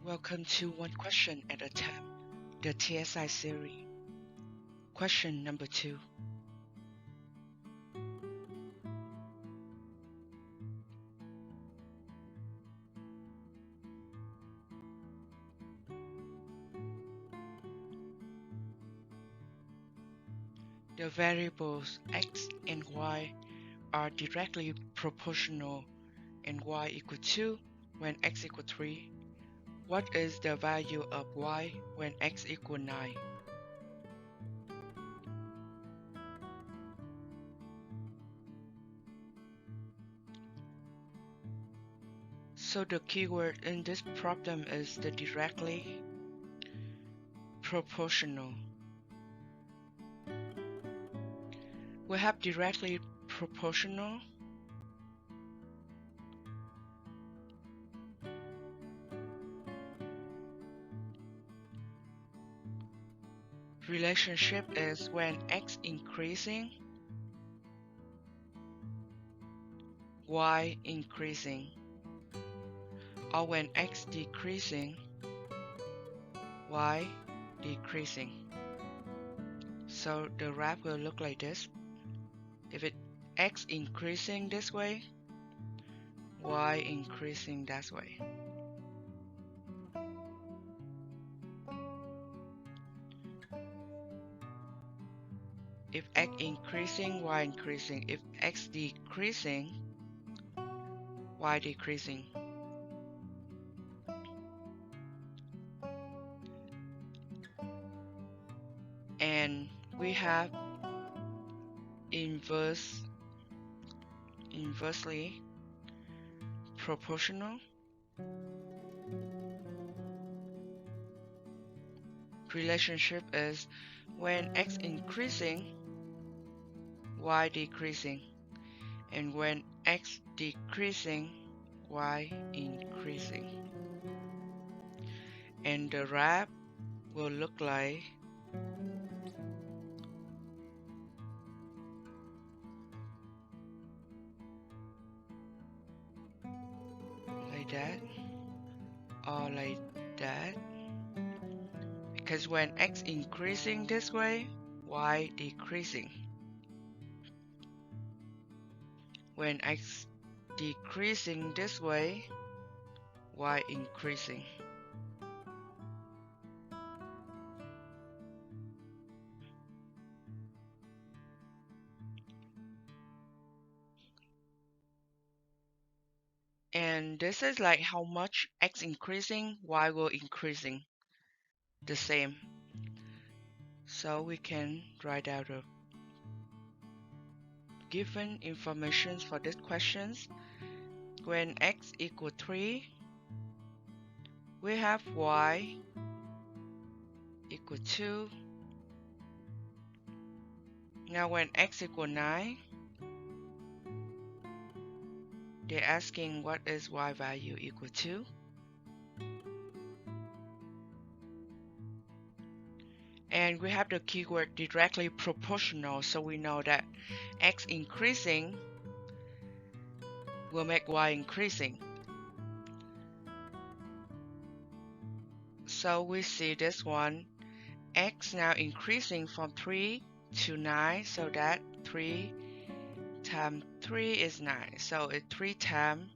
Welcome to One Question at a Time, the TSI series. Question number 2. The variables x and y are directly proportional and y equal 2 when x equal 3. What is the value of y when x equal 9? So the keyword in this problem is the directly proportional. We have directly proportional relationship is when x increasing, y increasing, or when x decreasing, y decreasing. So the graph will look like this. If it x increasing this way, y increasing that way. If x increasing, y increasing. If x decreasing, y decreasing. And we have inversely proportional relationship is when x increasing, y decreasing, and when x decreasing, y increasing. And the graph will look like that or like that, because when x increasing this way, y decreasing. When x decreasing this way, y increasing. And this is like how much x increasing, y will increasing the same. So we can write out the given information for these questions. When x equal 3, we have y equal 2. Now when x equal 9, they're asking what is y value equal to. And we have the keyword directly proportional, so we know that x increasing will make y increasing. So we see this one, x now increasing from 3 to 9, so that 3 times 3 is 9. So it's 3 times.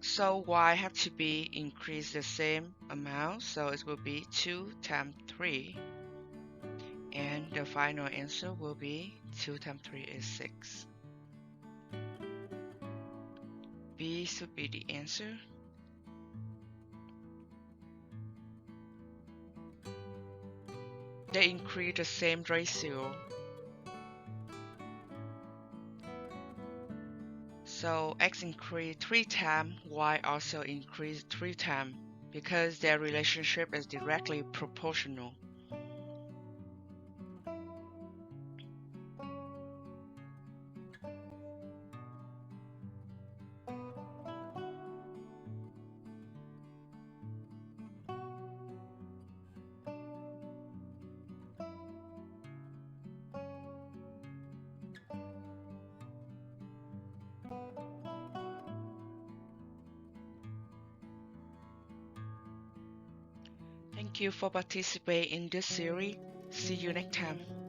So y have to be increased the same amount, so it will be 2 times 3. And the final answer will be 2 times 3 is 6. B should be the answer. They increase the same ratio. So x increased 3 times, y also increased 3 times because their relationship is directly proportional. Thank you for participating in this series. See you next time.